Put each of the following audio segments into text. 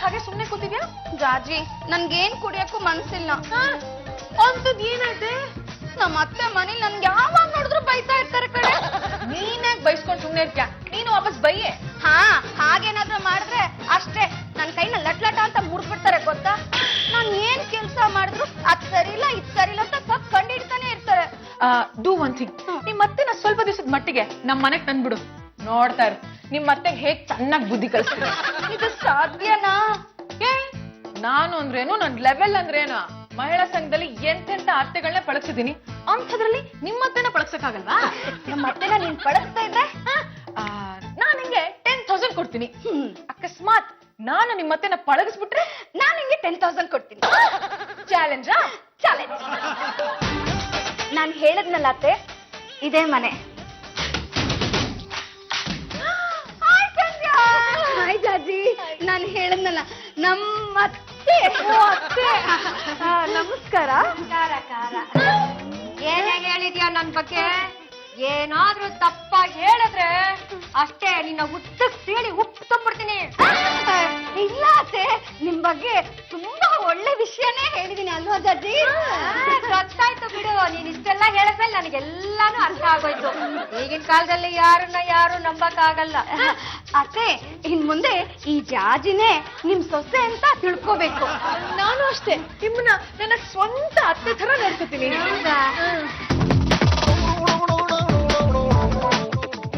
ಹಾಗೆ ಸುಮ್ನೆ ಕೂತಿದ್ಯಾ? ಜಾಜಿ ನನ್ಗೇನ್ ಕುಡಿಯಕ್ಕೂ ಮನ್ಸಿಲ್ಲ. ಅಂತದ್ ಏನೈತೆ? ನಮ್ಮ ಅತ್ತೆ ಮನೇಲಿ ನನ್ಗೆ ಯಾವಾಗ ನೋಡಿದ್ರು ಬೈತಾ ಇರ್ತಾರೆ ಕಡೆ. ನೀನ್ಯಾಕ್ ಬೈಸ್ಕೊಂಡ್ ಸುಮ್ನೆ ಇರ್ತೀಯ? ನೀನು ವಾಪಸ್ ಬೈಯೆ. ಹಾ, ಹಾಗೇನಾದ್ರೂ ಮಾಡಿದ್ರೆ ಅಷ್ಟೇ ನನ್ ಕೈನ ಲಟ್ಲಟ ಅಂತ ಮುರ್ಬಿಡ್ತಾರೆ ಗೊತ್ತಾ. ನಾನ್ ಏನ್ ಕೆಲ್ಸ ಮಾಡಿದ್ರು ಅದ್ ಸರಿಲ್ಲ ಇದ್ ಸರಿಲ್ಲ ಅಂತ ಕಂಡಿಡ್ತಾನೆ ಇರ್ತಾರೆ. ಡೂ ಒನ್ ಥಿಂಗ್, ನಿಮ್ ಮತ್ತೆ ಸ್ವಲ್ಪ ದಿವಸದ ಮಟ್ಟಿಗೆ ನಮ್ ಮನೆಗ್ ತಂದ್ಬಿಡು. ನೋಡ್ತಾ ಇರು ನಿಮ್ ಮತ್ತೆ ಹೇಗ್ ಚೆನ್ನಾಗ್ ಬುದ್ಧಿ ಕಲಿಸ್ತೀನಿ. ಇದು ಸಾಧ್ಯನಾ? ನಾನು ಅಂದ್ರೇನು, ನನ್ ಲೆವೆಲ್ ಅಂದ್ರೇನು? ಮಹಿಳಾ ಸಂಘದಲ್ಲಿ ಎಂತೆಂತ ಅತ್ತೆಗಳನ್ನ ಪಳಗ್ಸಿದೀನಿ, ಅಂಥದ್ರಲ್ಲಿ ನಿಮ್ಮತ್ತೆನ ಪಳಗ್ಸಕ್ಕಾಗಲ್ವಾ? ನಮ್ಮ ಅತ್ತೆನ ನೀನ್ ಪಳಗ್ತಾ ಇದ್ರೆ ನಾನ್ ನಿಂಗೆ 10,000 ಕೊಡ್ತೀನಿ. ಅಕಸ್ಮಾತ್ ನಾನು ನಿಮ್ಮತ್ತೆನ ಪಳಗಿಸ್ಬಿಟ್ರೆ ನಾನ್ ನಿಂಗೆ 10,000 ಕೊಡ್ತೀನಿ. ಚಾಲೆಂಜಾ? ಚಾಲೆಂಜ್. ನಾನ್ ಹೇಳದ್ನಲ್ಲ ಅತ್ತೆ, ಇದೇ ಮನೆ. ಹಾಯ್ ಜಾಜಿ, ನಾನ್ ಹೇಳದ್ನಲ್ಲ ನಮ್ಮ ಅತ್ತೆ. ನಮಸ್ಕಾರ. ಏನೇನ್ ಹೇಳಿದ್ಯಾ ನನ್ ಬಗ್ಗೆ? ಏನಾದ್ರೂ ತಪ್ಪಾಗಿ ಹೇಳಿದ್ರೆ ಅಷ್ಟೇ ನಿನ್ನ ಹುಟ್ಟಕ್ ಸೀಳಿ ಉಪ್ಪು ತುಂಬಿಡ್ತೀನಿ. ಇಲ್ಲ ಅತ್ತೆ, ನಿಮ್ ಬಗ್ಗೆ ತುಂಬಾ ಒಳ್ಳೆ ವಿಷಯನೇ ಹೇಳಿದೀನಿ ಅಲ್ವಾ ಜಾಜಿ? ಗೊತ್ತಾಯ್ತು ಬಿಡು, ನೀನ್ ಇಷ್ಟೆಲ್ಲ ಹೇಳಿದ್ಮೇಲೆ ನನಗೆಲ್ಲಾನು ಅರ್ಥ ಆಗೋಯ್ತು. ಈಗಿನ ಕಾಲದಲ್ಲಿ ಯಾರು ನಂಬಕ್ ಆಗಲ್ಲ. ಅತ್ತೆ, ಇನ್ ಮುಂದೆ ಈ ಜಾಜಿನೇ ನಿಮ್ ಸೊಸೆ ಅಂತ ತಿಳ್ಕೋಬೇಕು. ನಾನು ಅಷ್ಟೇ ನಿಮ್ಮನ್ನ ನನ್ನ ಸ್ವಂತ ಅತ್ತೆ ತರ ನೋಡ್ಕೊತೀನಿ.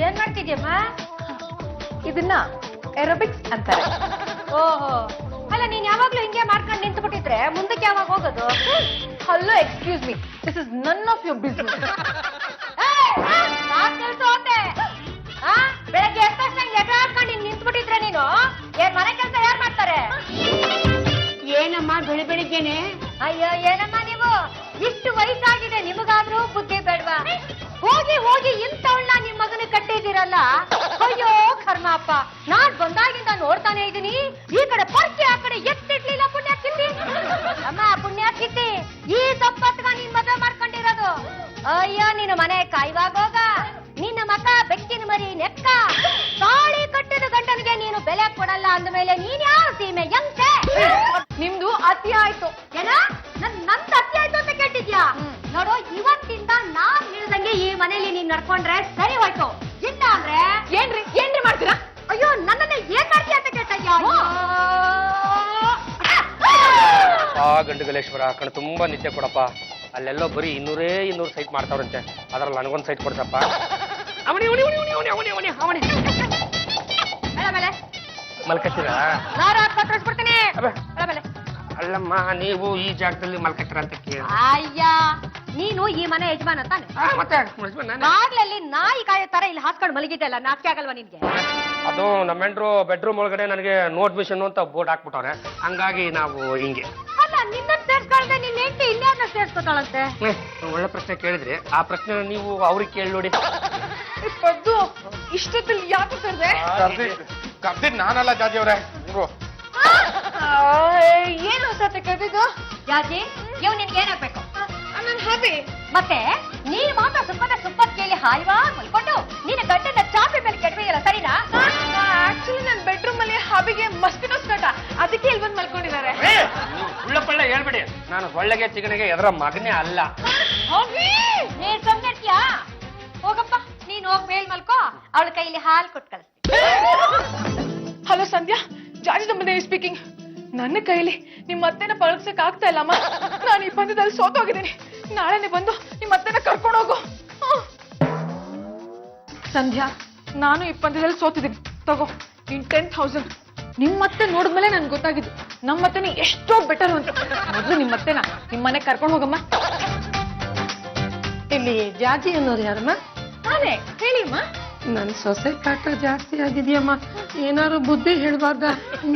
ಏನ್ ಮಾಡ್ತಿದ್ಯಮ್ಮ? ಇದನ್ನ ಏರೋಬಿಕ್ಸ್ ಅಂತಾರೆ. ಓಹೋ, ಅಲ್ಲ ನೀನ್ ಯಾವಾಗ್ಲೂ ಹಿಂಗೆ ಮಾಡ್ಕೊಂಡು ನಿಂತು ಬಿಟ್ಟಿದ್ರೆ ಮುಂದಕ್ಕೆ ಯಾವಾಗ ಹೋಗೋದು? Hello, excuse me, this is none of your business. ಬೆಳಗ್ಗೆ ಎದ್ದ ತಕ್ಷಣ ಎಗಾಡ್ಕೊಂಡು ನಿಂತು ಬಿಟ್ಟಿದ್ರೆ ನೀನು ಏನ್ ಮನೆ ಕೆಲಸ ಯಾರು ಮಾಡ್ತಾರೆ? ಏನಮ್ಮ ಬೆಳಿಗ್ಗೆನೆ? ಅಯ್ಯೋ ಏನಮ್ಮ ನೀವು, ಇಷ್ಟು ವಯಸ್ಸಾಗಿದೆ ನಿಮಗಾದ್ರೂ ಬುದ್ಧಿ ಬೇಡ್ವಾ? ಹೋಗಿ ಇಂಥವಳನ್ನ ನಿಮ್ ಮಗನ ಕಟ್ಟಿದ್ದೀರಲ್ಲ. ಅಯ್ಯೋ ಕರ್ಮಪ್ಪ, ನಾನ್ ಬಂದಾಗಿಂದ ನೋಡ್ತಾನೆ ಇದ್ದೀನಿ, ಈ ಕಡೆ ಪರ್ಕೆ ಆ ಕಡೆ ಎತ್ತಿಡ್ಲಿಲ್ಲ ಪುಣ್ಯ ಕಿತ್ತಿ. ಅಮ್ಮ ಪುಣ್ಯ ಕಿತ್ತಿ, ಈ ಸಂಪತ್ಗ ನೀನ್ ಮದುವೆ ಮಾಡ್ಕೊಂಡಿರೋದು. ಅಯ್ಯೋ ನೀನು ಮನೆ ಕಾಯ್ವಾಗೋಗ, ನಿನ್ನ ಮಕ ಬೆಕ್ಕಿನ ಮರಿ ನೆಕ್ಕ, ತಾಳಿ ಕಟ್ಟಿದ ಗಂಡನಿಗೆ ನೀನು ಬೆಲೆ ಕೊಡಲ್ಲ ಅಂದ್ಮೇಲೆ ನೀನ್ ಯಾವ ಸೀಮೆ ಎಂತೆ? ನಿಮ್ದು ಅತಿ ಆಯ್ತು. ಏನ ನಂದು ಅತಿ ಆಯ್ತು ಅಂತ ಕೇಳಿದ್ಯಾ? ನೋಡು, ಇವತ್ತಿಂದ ನಾನ್ ಹೇಳ್ದಂಗೆ ಈ ಮನೇಲಿ ನೀನ್ ನಡ್ಕೊಂಡ್ರೆ ಸರಿ ಹೋಯ್ತು. ಇಲ್ಲ ಅಂದ್ರೆ ಏನ್ರಿ ಮಾಡ್ತೀರಾ? ಅಯ್ಯೋ ನನ್ನನ್ನ ಏನ್ ಮಾಡ್ತೀಯ ಅಂತ ಕೇಳ್ತಾ ಗಂಡುಗಲೇಶ್ವರ ಕಣ ತುಂಬಾ ನಿತ್ಯ ಕೊಡಪ್ಪ. ಅಲ್ಲೆಲ್ಲೋ ಬರೀ 200 ಸೈಟ್ ಮಾಡ್ತಾವ್ರಂತೆ, ಅದ್ರಲ್ಲಿ ನನಗೊಂದು ಸೈಟ್ ಕೊಡ್ಸಪ್ಪ. ಮಲ್ಕತ್ತೀರಾ? ಕೊಡ್ತೀನಿ. ಅಲ್ಲಮ್ಮ, ನೀವು ಈ ಜಾಗದಲ್ಲಿ ಮಲ್ಕತ್ತೀರ ಅಂತ ಕೇಳಿ. ಅಯ್ಯ, ನೀನು ಈ ಮನೆ ಯಜಮಾನ ತಾನೆ? ಮತ್ತೆ ಬಾಗ್ಲಲ್ಲಿ ನಾಯಿ ಕಾಯೋ ತರ ಇಲ್ಲಿ ಹಾಸ್ಕೊಂಡು ಮಲಗಿದ್ದಲ್ಲ, ನಾಚಿಕೆ ಆಗಲ್ವಾ ನಿನ್ಗೆ? ಅದು ನಮ್ಮ ಹೆಂಡ್ರು ಬೆಡ್ರೂಮ್ ಒಳಗಡೆ ನನಗೆ ನೋ ಅಡ್ಮಿಷನ್ ಅಂತ ಬೋರ್ಡ್ ಹಾಕ್ಬಿಟ್ಟವ್ರೆ, ಹಂಗಾಗಿ ನಾವು ಹಿಂಗೆ. ಅಲ್ಲ, ನಿನ್ನ ಸೇರ್ಸ್ಕೊಳ್ದೆ ನಿನ್ನ ಹೆಂಡತಿ ಇನ್ಯಾರನ್ನ ಸೇರ್ಸ್ಕೊತಾಳಂತೆ? ಒಳ್ಳೆ ಪ್ರಶ್ನೆ ಕೇಳಿದ್ರಿ. ಆ ಪ್ರಶ್ನೆ ನೀವು ಅವ್ರಿಗೆ ಕೇಳಿ ನೋಡಿ. ಪದ್ದು, ಇಷ್ಟೊತ್ತಲ್ಲಿ ಯಾಕೆ ಕರ್ದೆ? ಕರ್ದಿದ್ ನಾನಲ್ಲ ಜಾಜಿ ಅವ್ರೆ. ಏನು ಸತ್ಯ ಕರ್ದಿದ್ದು? ಜಾಜಿ, ಇವ್ ನಿನ್ಗೆ ಏನಾಗ್ಬೇಕು? ನಾನು ಹ್ಯಾಪಿ. ಮತ್ತೆ ನೀನ್ ಮಾತ್ರ ಸುಪ್ಪದ ಕೇಳಿ ಹಾಯ್ವಾ ಮಲ್ಕೊಂಡು ನಿನ್ನ ಗಂಡನ ಚಾಪೆ ಮೇಲೆ ಕೆಡವೆಯಲ್ಲ, ಸರಿನಾ? ಆಕ್ಚುಲಿ ನನ್ನ ಬೆಡ್ರೂಮ್ ಅಲ್ಲಿ ಹಬಿಗೆ ಮಸ್ಕಿಟೋಸ್ ಕಾಟ, ಅದಕ್ಕೆ ಇಲ್ಲಿ ಬಂದು ಮಲ್ಕೊಂಡಿದ್ದಾರೆ. ನೀವು ಸುಳ್ಳ ಹೇಳ್ಬಿಡಿ, ನಾನು ಸೊಳ್ಳೆಗೆ ಚಿಗಣಿಗೆ ಎದರ ಮಗನೇ ಅಲ್ಲ. ನೀನ್ ಸುಮ್ನಿರ್ತೀಯಾ? ಹೋಗಪ್ಪ, ನೀನ್ ಹೋಗ್ ಮೇಲ್ ಮಲ್ಕೋ, ಅವಳ ಕೈಲಿ ಹಾಲು ಕೊಟ್ಟು ಕಳಿಸ್ತೀನಿ. ಹಲೋ ಸಂಧ್ಯಾ, ಜಾಜಿ ತಮ್ಮದೇ ಸ್ಪೀಕಿಂಗ್. ನನ್ನ ಕೈಲಿ ನಿಮ್ಮ ಅತ್ತೆನ ಪಳಗ್ಸಕ್ ಆಗ್ತಾ ಇಲ್ಲಮ್ಮ. ನಾನು ಈ ಪಂದ್ಯದಲ್ಲಿ ಸೋತೋಗಿದ್ದೀನಿ. ನಾಳೆನೆ ಬಂದು ನಿಮ್ಮ ಅತ್ತೆನ ಕರ್ಕೊಂಡು ಹೋಗು. ಸಂಧ್ಯಾ, ನಾನು ಈ ಪಂದ್ಯದಲ್ಲಿ ಸೋತಿದ್ದೀನಿ. ತಗೋ ನೀನ್ 10,000. ನಿಮ್ಮತ್ತೆ ನೋಡಿದ್ಮೇಲೆ ನನ್ಗೆ ಗೊತ್ತಾಗಿದ್ದು ನಮ್ಮತ್ತೆನ ಎಷ್ಟೋ ಬೆಟರ್ ಅಂತ. ಮೊದಲು ನಿಮ್ಮತ್ತೆನ ನಿಮ್ಮ ಮನೆಗೆ ಕರ್ಕೊಂಡು ಹೋಗಮ್ಮ. ಇಲ್ಲಿ ಜಾಜಿ ಅನ್ನೋರು ಯಾರಮ್ಮ? ನಾನೇ. ಹೇಳಿಮ್ಮ. ನನ್ ಸೊಸೆ ಕಾಟ ಜಾಸ್ತಿ ಆಗಿದ್ಯಮ್ಮ, ಏನಾರು ಬುದ್ಧಿ ಹೇಳ್ಬಾರ್ದ?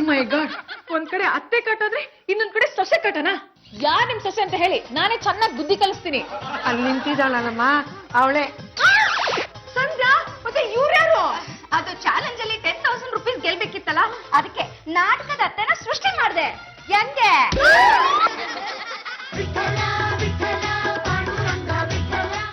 ಮೈ ಗಾಡ್, ಒಂದ್ ಕಡೆ ಅತ್ತೆ ಕಟ್ಟೋದ್ರೆ ಇನ್ನೊಂದ್ ಕಡೆ ಸೊಸೆ ಕಟ್ಟನ? ಯಾರ್ ನಿಮ್ ಸೊಸೆ ಅಂತ ಹೇಳಿ, ನಾನೇ ಚೆನ್ನಾಗಿ ಬುದ್ಧಿ ಕಲಿಸ್ತೀನಿ. ಅಲ್ಲಿ ನಿಂತಿದ್ದಾಳಲ್ಲಮ್ಮ, ಅವಳೆ. ಸಂಧ್ಯಾ, ಮತ್ತೆ ಇವ್ರ್ಯಾರು? ಅದು ಚಾಲೆಂಜ್ ಅಲ್ಲಿ 10,000 ರೂಪೀಸ್ ಗೆಲ್ಬೇಕಿತ್ತಲ್ಲ, ಅದಕ್ಕೆ ನಾಟಕದ ಅತ್ತೆನ ಸೃಷ್ಟಿ ಮಾಡಿದೆ. ಹೆಂಗೆ?